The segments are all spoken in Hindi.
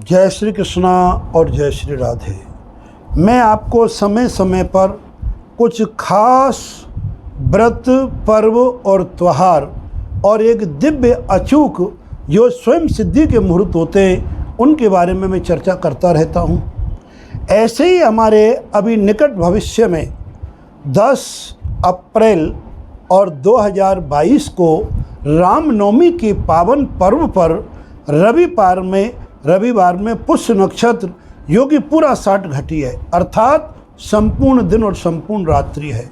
जय श्री कृष्णा और जय श्री राधे। मैं आपको समय समय पर कुछ खास व्रत, पर्व और त्योहार और एक दिव्य अचूक जो स्वयं सिद्धि के मुहूर्त होते हैं उनके बारे में मैं चर्चा करता रहता हूँ। ऐसे ही हमारे अभी निकट भविष्य में 10 अप्रैल और 2022 को रामनवमी के पावन पर्व पर रविवार में पुष्य नक्षत्र जो कि पूरा 60 घटी है, अर्थात संपूर्ण दिन और संपूर्ण रात्रि है।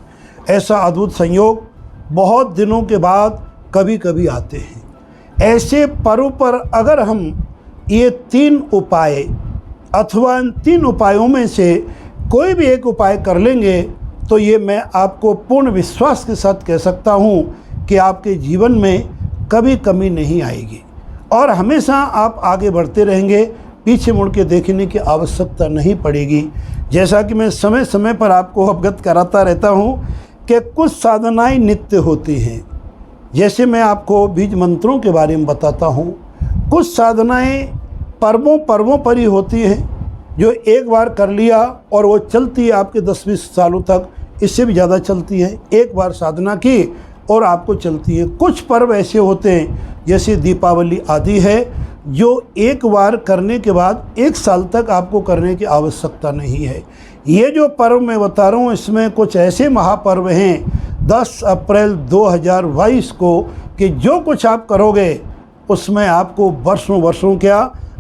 ऐसा अद्भुत संयोग बहुत दिनों के बाद कभी कभी आते हैं। ऐसे पर्व पर अगर हम ये 3 उपाय अथवा इन 3 उपायों में से कोई भी एक उपाय कर लेंगे तो ये मैं आपको पूर्ण विश्वास के साथ कह सकता हूँ कि आपके जीवन में कभी कमी नहीं आएगी और हमेशा आप आगे बढ़ते रहेंगे, पीछे मुड़ के देखने की आवश्यकता नहीं पड़ेगी। जैसा कि मैं समय समय पर आपको अवगत कराता रहता हूँ कि कुछ साधनाएं नित्य होती हैं। जैसे मैं आपको बीज मंत्रों के बारे में बताता हूँ, कुछ साधनाएं पर्वों पर ही होती हैं जो एक बार कर लिया और वो चलती है आपके 10-20 सालों तक, इससे भी ज़्यादा चलती है। एक बार साधना की और आपको चलती है। कुछ पर्व ऐसे होते हैं जैसे दीपावली आदि है जो एक बार करने के बाद 1 साल तक आपको करने की आवश्यकता नहीं है। ये जो पर्व मैं बता रहा हूँ इसमें कुछ ऐसे महापर्व हैं 10 अप्रैल 2022 को कि जो कुछ आप करोगे उसमें आपको वर्षों क्या,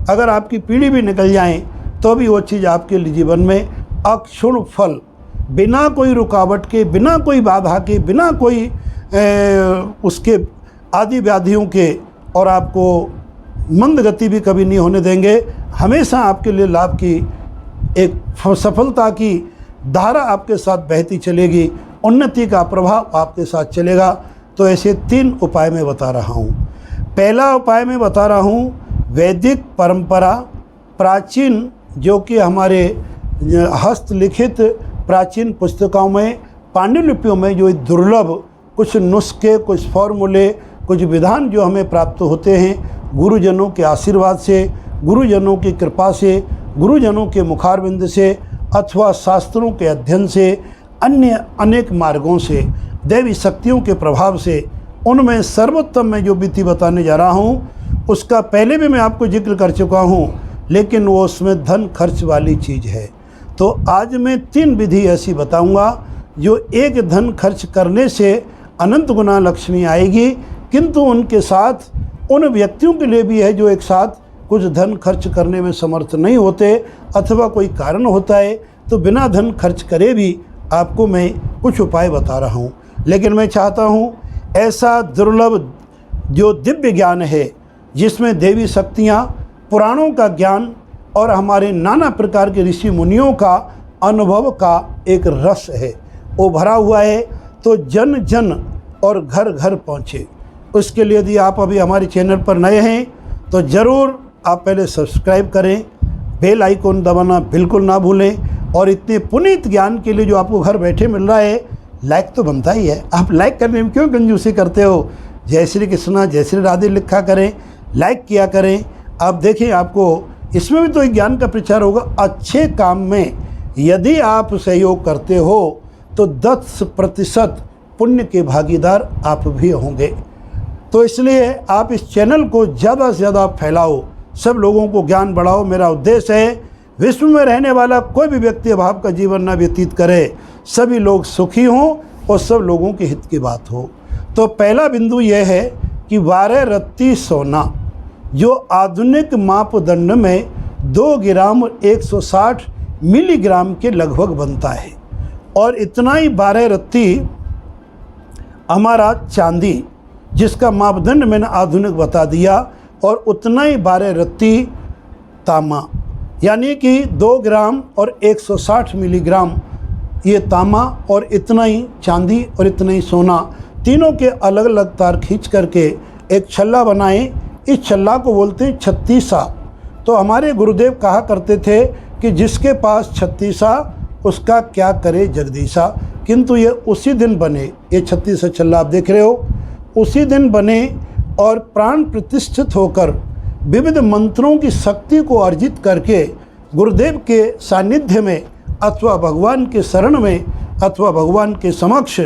अगर आपकी पीढ़ी भी निकल जाए तो भी वो चीज़ आपके जीवन में अक्षुण्ण फल, बिना कोई रुकावट के, बिना कोई बाधा के, बिना कोई उसके आदि व्याधियों के, और आपको मंद गति भी कभी नहीं होने देंगे। हमेशा आपके लिए लाभ की एक सफलता की धारा आपके साथ बहती चलेगी, उन्नति का प्रभाव आपके साथ चलेगा। तो ऐसे 3 उपाय मैं बता रहा हूँ। पहला उपाय मैं बता रहा हूँ वैदिक परंपरा, प्राचीन जो कि हमारे हस्तलिखित प्राचीन पुस्तकों में, पांडुलिपियों में जो दुर्लभ कुछ नुस्खे, कुछ फॉर्मूले, कुछ विधान जो हमें प्राप्त होते हैं गुरुजनों के आशीर्वाद से, गुरुजनों की कृपा से, गुरुजनों के मुखारविंद से अथवा शास्त्रों के अध्ययन से, अन्य अनेक मार्गों से, दैवी शक्तियों के प्रभाव से, उनमें सर्वोत्तम मैं जो विधि बताने जा रहा हूँ उसका पहले भी मैं आपको जिक्र कर चुका हूँ, लेकिन वो उसमें धन खर्च वाली चीज़ है। तो आज मैं 3 विधि ऐसी बताऊँगा जो एक धन खर्च करने से अनंत गुना लक्ष्मी आएगी, किंतु उनके साथ उन व्यक्तियों के लिए भी है जो एक साथ कुछ धन खर्च करने में समर्थ नहीं होते अथवा कोई कारण होता है तो बिना धन खर्च करे भी आपको मैं कुछ उपाय बता रहा हूँ। लेकिन मैं चाहता हूँ ऐसा दुर्लभ जो दिव्य ज्ञान है जिसमें देवी शक्तियाँ, पुराणों का ज्ञान और हमारे नाना प्रकार के ऋषि मुनियों का अनुभव का एक रस है वो भरा हुआ है, तो जन जन और घर घर पहुँचे। उसके लिए यदि आप अभी हमारे चैनल पर नए हैं तो ज़रूर आप पहले सब्सक्राइब करें, बेल आइकन दबाना बिल्कुल ना भूलें, और इतने पुनीत ज्ञान के लिए जो आपको घर बैठे मिल रहा है लाइक तो बनता ही है। आप लाइक करने में क्यों कंजूसी करते हो? जय श्री कृष्णा जय श्री राधे लिखा करें, लाइक किया करें। आप देखें आपको इसमें भी तो एक ज्ञान का प्रचार होगा। अच्छे काम में यदि आप सहयोग करते हो तो 10% पुण्य के भागीदार आप भी होंगे। तो इसलिए आप इस चैनल को ज़्यादा से ज़्यादा फैलाओ, सब लोगों को ज्ञान बढ़ाओ। मेरा उद्देश्य है विश्व में रहने वाला कोई भी व्यक्ति अभाव का जीवन न व्यतीत करे, सभी लोग सुखी हों और सब लोगों के हित की बात हो। तो पहला बिंदु यह है कि 12 रत्ती सोना जो आधुनिक मापदंड में 2 ग्राम 160 मिलीग्राम के लगभग बनता है, और इतना ही 12 रत्ती हमारा चांदी जिसका मापदंड मैंने आधुनिक बता दिया, और उतना ही 12 रत्ती तांबा, यानी कि 2 ग्राम और 160 मिलीग्राम ये तांबा, और इतना ही चांदी और इतना ही सोना, तीनों के अलग अलग तार खींच करके एक छल्ला बनाएं। इस छल्ला को बोलते हैं 36। तो हमारे गुरुदेव कहा करते थे कि जिसके पास 36 उसका क्या करे जगदीशा, किंतु ये उसी दिन बने, ये 36 छल्ला आप देख रहे हो, उसी दिन बने और प्राण प्रतिष्ठित होकर विविध मंत्रों की शक्ति को अर्जित करके गुरुदेव के सानिध्य में अथवा भगवान के शरण में अथवा भगवान के समक्ष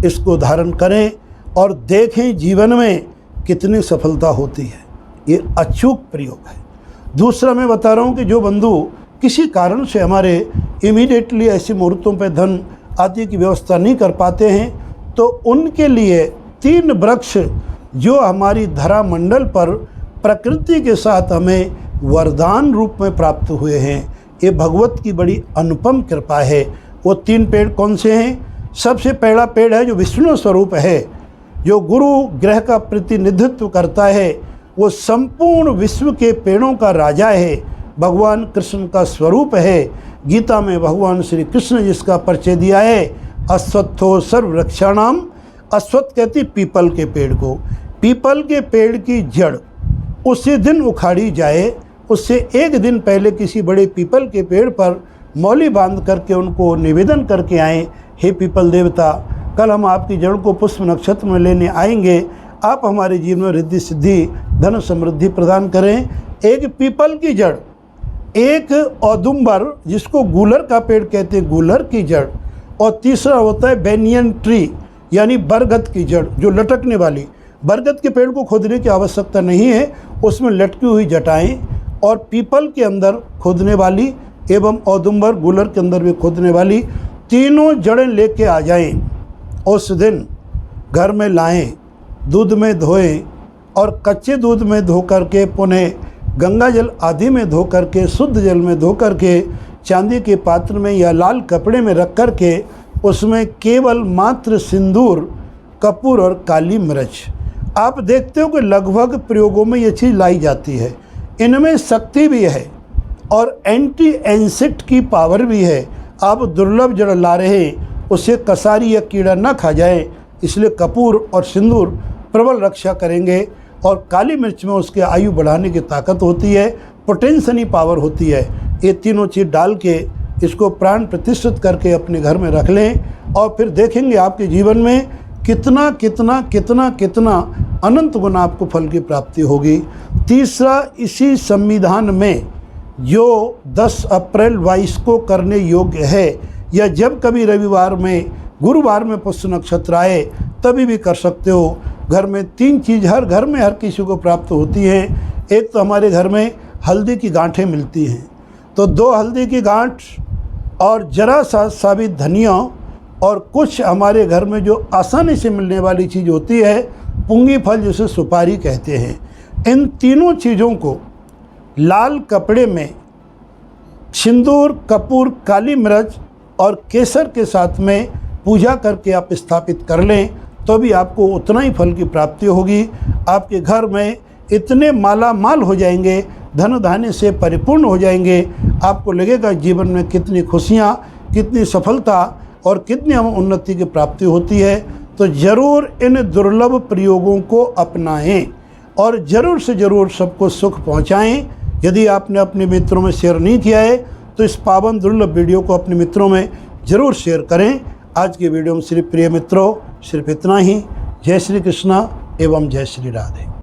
इसको धारण करें और देखें जीवन में कितनी सफलता होती है। ये अचूक प्रयोग है। दूसरा मैं बता रहा हूँ कि जो बंधु किसी कारण से हमारे इमीडिएटली ऐसे मुहूर्तों पर धन आदि की व्यवस्था नहीं कर पाते हैं, तो उनके लिए 3 वृक्ष जो हमारी धरा मंडल पर प्रकृति के साथ हमें वरदान रूप में प्राप्त हुए हैं, ये भगवत की बड़ी अनुपम कृपा है। वो 3 पेड़ कौन से हैं? सबसे पहला पेड़ है जो विष्णु स्वरूप है, जो गुरु ग्रह का प्रतिनिधित्व करता है, वो संपूर्ण विश्व के पेड़ों का राजा है, भगवान कृष्ण का स्वरूप है। गीता में भगवान श्री कृष्ण जिसका परिचय दिया है, अश्वत्थो सर्ववृक्षाणाम, अश्वत्थ कहती पीपल के पेड़ को। पीपल के पेड़ की जड़ उसी दिन उखाड़ी जाए, उससे एक दिन पहले किसी बड़े पीपल के पेड़ पर मौली बांध करके उनको निवेदन करके आएँ, हे पीपल देवता, कल हम आपकी जड़ को पुष्प नक्षत्र में लेने आएंगे, आप हमारे जीवन में रिद्धि सिद्धि धन समृद्धि प्रदान करें। एक पीपल की जड़, एक औदुंबर जिसको गूलर का पेड़ कहते हैं, गूलर की जड़, और तीसरा होता है बेनियन ट्री यानी बरगद की जड़ जो लटकने वाली। बरगद के पेड़ को खोदने की आवश्यकता नहीं है, उसमें लटकी हुई जटाएं, और पीपल के अंदर खोदने वाली एवं औदुंबर गूलर के अंदर भी खोदने वाली तीनों जड़ें लेके आ जाएं। उस दिन घर में लाएं, दूध में धोएं और कच्चे दूध में धो करके पुनः गंगा जल आदि में धो करके शुद्ध जल में धो करके चांदी के पात्र में या लाल कपड़े में रख करके उसमें केवल मात्र सिंदूर, कपूर और काली मिर्च, आप देखते हो कि लगभग प्रयोगों में ये चीज़ लाई जाती है। इनमें शक्ति भी है और एंटी एंसिड की पावर भी है। आप दुर्लभ जड़ ला रहे उसे कसारी या कीड़ा न खा जाए, इसलिए कपूर और सिंदूर प्रबल रक्षा करेंगे। और काली मिर्च में उसके आयु बढ़ाने की ताकत होती है, पोटेंशियली पावर होती है। ये तीनों चीज़ डाल के इसको प्राण प्रतिष्ठित करके अपने घर में रख लें और फिर देखेंगे आपके जीवन में कितना कितना कितना कितना अनंत गुना आपको फल की प्राप्ति होगी। तीसरा, इसी संविधान में जो 10 अप्रैल 22 को करने योग्य है, या जब कभी रविवार में गुरुवार में पुष्य नक्षत्र आए तभी भी कर सकते हो। घर में 3 चीज़ हर घर में हर किसी को प्राप्त होती हैं। एक तो हमारे घर में हल्दी की गांठें मिलती हैं, तो 2 हल्दी की गांठ और जरा सा साबित धनिया और कुछ हमारे घर में जो आसानी से मिलने वाली चीज़ होती है, पुंगी फल जिसे सुपारी कहते हैं, इन तीनों चीज़ों को लाल कपड़े में सिंदूर, कपूर, काली मिर्च और केसर के साथ में पूजा करके आप स्थापित कर लें तो भी आपको उतना ही फल की प्राप्ति होगी। आपके घर में इतने माला माल हो जाएंगे, धन धान्य से परिपूर्ण हो जाएंगे, आपको लगेगा जीवन में कितनी खुशियाँ, कितनी सफलता और कितनी उन्नति की प्राप्ति होती है। तो ज़रूर इन दुर्लभ प्रयोगों को अपनाएं और ज़रूर से ज़रूर सबको सुख पहुंचाएं। यदि आपने अपने मित्रों में शेयर नहीं किया है तो इस पावन दुर्लभ वीडियो को अपने मित्रों में ज़रूर शेयर करें। आज की वीडियो में सिर्फ प्रिय मित्रों सिर्फ इतना ही। जय श्री कृष्णा एवं जय श्री राधे।